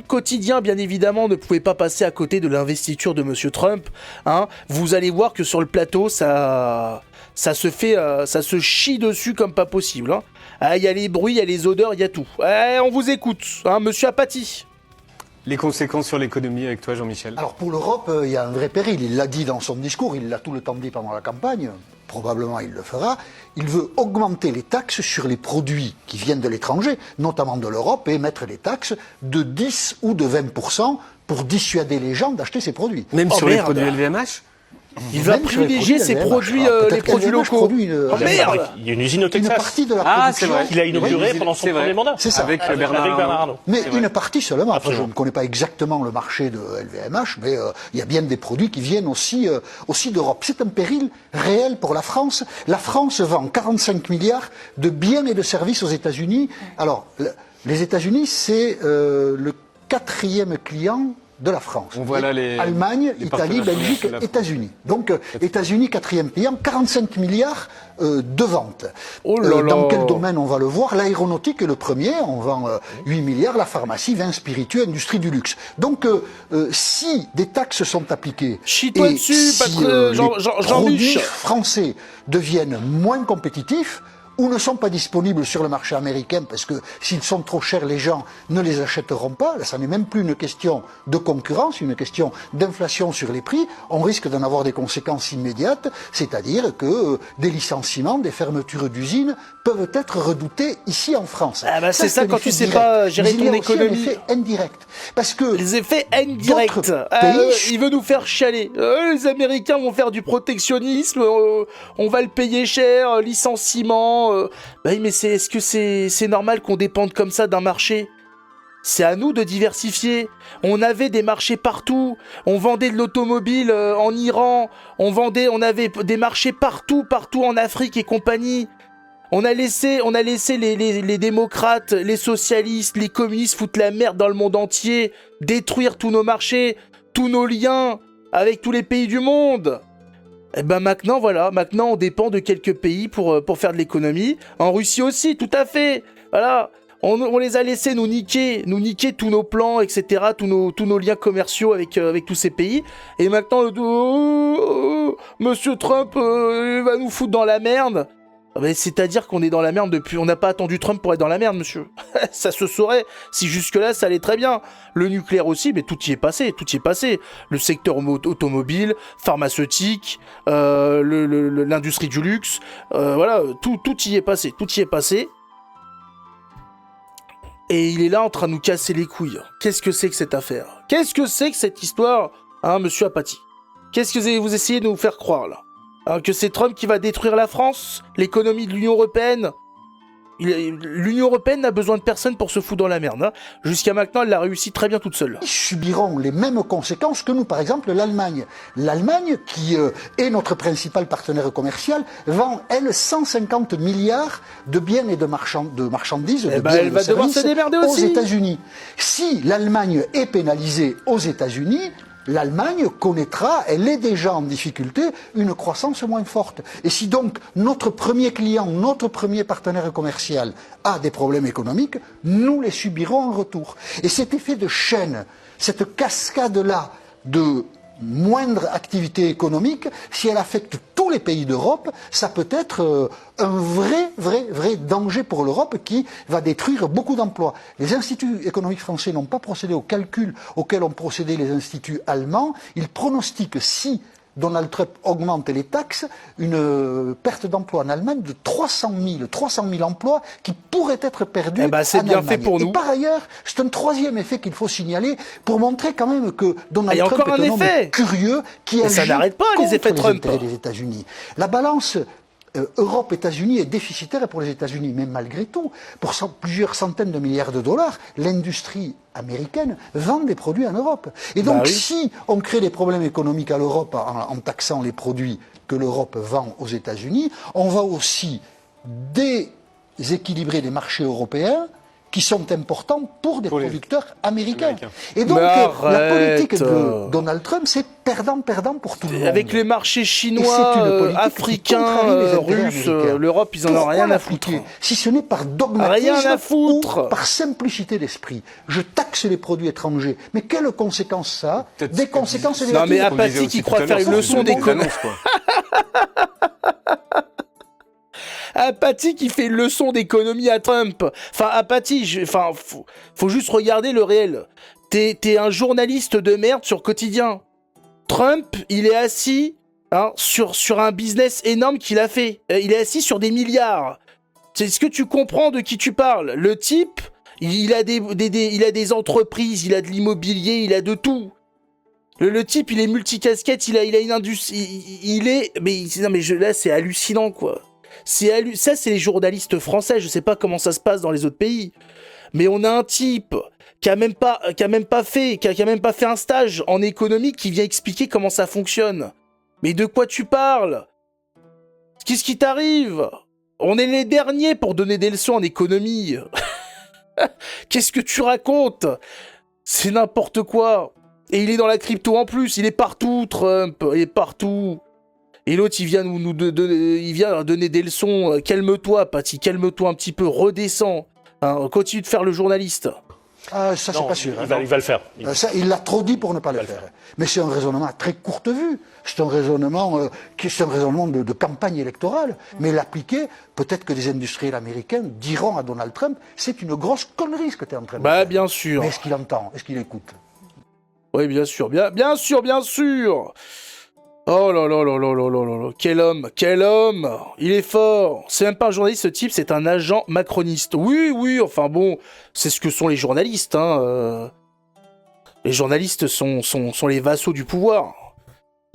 quotidien, bien évidemment, ne pouvait pas passer à côté de l'investiture de Monsieur Trump. Hein. Vous allez voir que sur le plateau, ça se chie dessus comme pas possible. Hein. Ah, y a les bruits, il y a les odeurs, il y a tout. On vous écoute, hein, Monsieur Apathy. Les conséquences sur l'économie avec toi, Jean-Michel? Alors pour l'Europe, il y a un vrai péril. Il l'a dit dans son discours, il l'a tout le temps dit pendant la campagne. Probablement il le fera. Il veut augmenter les taxes sur les produits qui viennent de l'étranger, notamment de l'Europe, et mettre les taxes de 10 ou de 20% pour dissuader les gens d'acheter ces produits. Même sur les produits LVMH? Il va privilégier ses produits, les produits locaux. Merde. Il y a une usine au Texas. Une partie de la production. C'est vrai. Qu'il a inaugurée pendant son premier mandat. C'est ça. Avec Bernard Arnault. Mais une partie seulement. Enfin, je ne connais pas exactement le marché de LVMH, mais il y a bien des produits qui viennent aussi d'Europe. C'est un péril réel pour la France. La France vend 45 milliards de biens et de services aux États-Unis. Alors, les États-Unis, c'est le 4e client de la France. On voit là Allemagne, Italie, Belgique, États-Unis. Donc, États-Unis, 4e client, 45 milliards de ventes. Oh là là. Dans quel domaine on va le voir? L'aéronautique est le premier, on vend 8 milliards, la pharmacie, vins spiritueux, industrie du luxe. Donc, si des taxes sont appliquées, Chie-toi et dessus, si les produits Jean-Luc français deviennent moins compétitifs, ou ne sont pas disponibles sur le marché américain parce que s'ils sont trop chers, les gens ne les achèteront pas. Là, ça n'est même plus une question de concurrence, une question d'inflation sur les prix. On risque d'en avoir des conséquences immédiates, c'est-à-dire que des licenciements, des fermetures d'usines peuvent être redoutés ici en France. Ah bah c'est ça quand tu sais pas gérer ton économie. Il y a aussi un effet indirect. Parce que les effets indirects. Il veut nous faire chialer. Les Américains vont faire du protectionnisme. On va le payer cher, licenciement. Bah mais est-ce que c'est normal qu'on dépende comme ça d'un marché? C'est à nous de diversifier. On avait des marchés partout. On vendait de l'automobile en Iran. On avait des marchés partout en Afrique et compagnie. On a laissé les démocrates, les socialistes, les communistes foutre la merde dans le monde entier, détruire tous nos marchés, tous nos liens avec tous les pays du monde. Et ben maintenant on dépend de quelques pays pour faire de l'économie. En Russie aussi, tout à fait. Voilà, on les a laissés nous niquer tous nos plans, etc., tous nos liens commerciaux avec tous ces pays. Et maintenant, Monsieur Trump il va nous foutre dans la merde. C'est-à-dire qu'on est dans la merde depuis... On n'a pas attendu Trump pour être dans la merde, monsieur. Ça se saurait. Si jusque-là, ça allait très bien. Le nucléaire aussi, mais tout y est passé. Le secteur automobile, pharmaceutique, l'industrie du luxe, voilà, tout y est passé. Et il est là en train de nous casser les couilles. Qu'est-ce que c'est que cette affaire? Qu'est-ce que c'est que cette histoire, hein, monsieur Apathy? Qu'est-ce que vous essayez de nous faire croire, là? Que c'est Trump qui va détruire la France, l'économie de l'Union Européenne. L'Union Européenne n'a besoin de personne pour se foutre dans la merde. Hein. Jusqu'à maintenant, elle l'a réussi très bien toute seule. Ils subiront les mêmes conséquences que nous, par exemple l'Allemagne. L'Allemagne, qui est notre principal partenaire commercial, vend, elle, 150 milliards de biens et de marchandises, de biens elle va devoir se démerder aux aussi. États-Unis. Si l'Allemagne est pénalisée aux États-Unis, l'Allemagne connaîtra, elle est déjà en difficulté, une croissance moins forte. Et si donc notre premier client, notre premier partenaire commercial a des problèmes économiques, nous les subirons en retour. Et cet effet de chaîne, cette cascade-là de moindre activité économique, si elle affecte tous les pays d'Europe, ça peut être un vrai danger pour l'Europe qui va détruire beaucoup d'emplois. Les instituts économiques français n'ont pas procédé aux calculs auxquels ont procédé les instituts allemands. Ils pronostiquent, si Donald Trump augmente les taxes, une perte d'emploi en Allemagne de 300 000 emplois qui pourraient être perdus en Allemagne. C'est bien fait pour nous. Et par ailleurs, c'est un troisième effet qu'il faut signaler pour montrer quand même que Donald Trump est un homme curieux qui agit ça n'arrête pas, les effets Trump. intérêts des États-Unis. La balance Europe-États-Unis est déficitaire pour les États-Unis, mais malgré tout, pour plusieurs centaines de milliards de dollars, l'industrie américaine vend des produits en Europe. Et donc, si on crée des problèmes économiques à l'Europe en taxant les produits que l'Europe vend aux États-Unis, on va aussi déséquilibrer les marchés européens qui sont importants pour des producteurs américains. Et donc, Mais la politique arrête. de Donald Trump, c'est perdant-perdant pour tout le monde. Avec les marchés Et chinois, c'est une politique qui africains, contrarie les intérêts russes, américains. l'Europe, ils en ont Pourquoi rien à l'appliquer foutre. Si ce n'est par dogmatisme Rien à foutre. ou par simplicité d'esprit. Je taxe les produits étrangers. Mais quelles conséquences ça a? Peut-être Des que conséquences vous- Non, mais négatives. Apathy qui croit faire une leçon d'économie. Apathy qui fait une leçon d'économie à Trump. Enfin, Apathy, faut juste regarder le réel. T'es un journaliste de merde sur Quotidien. Trump, il est assis sur un business énorme qu'il a fait. Il est assis sur des milliards. Est-ce que tu comprends de qui tu parles? Le type, il a des entreprises, il a de l'immobilier, il a de tout. Le type, il est multicasquette, il a une industrie, là, c'est hallucinant, quoi. Ça, c'est les journalistes français, je sais pas comment ça se passe dans les autres pays. Mais on a un type qui a même pas fait un stage en économie qui vient expliquer comment ça fonctionne. Mais de quoi tu parles? Qu'est-ce qui t'arrive? On est les derniers pour donner des leçons en économie. Qu'est-ce que tu racontes? C'est n'importe quoi. Et il est dans la crypto en plus, il est partout, Trump, il est partout. Et l'autre, il vient il vient donner des leçons. Calme-toi, Patty, calme-toi un petit peu, redescends. Continue de faire le journaliste. Ah, ça, c'est pas sûr. Il va le faire. Ça, il l'a trop dit pour ne pas le faire. Mais c'est un raisonnement à très courte vue. C'est un raisonnement de campagne électorale. Mais l'appliquer, peut-être que des industriels américains diront à Donald Trump, c'est une grosse connerie ce que tu es en train de faire. Bien sûr. Mais est-ce qu'il entend? Est-ce qu'il écoute? Oui, bien sûr, bien sûr. Oh là là là là là là là, quel homme, il est fort. C'est même pas un journaliste, ce type, c'est un agent macroniste. Oui, enfin bon, c'est ce que sont les journalistes, Les journalistes sont les vassaux du pouvoir.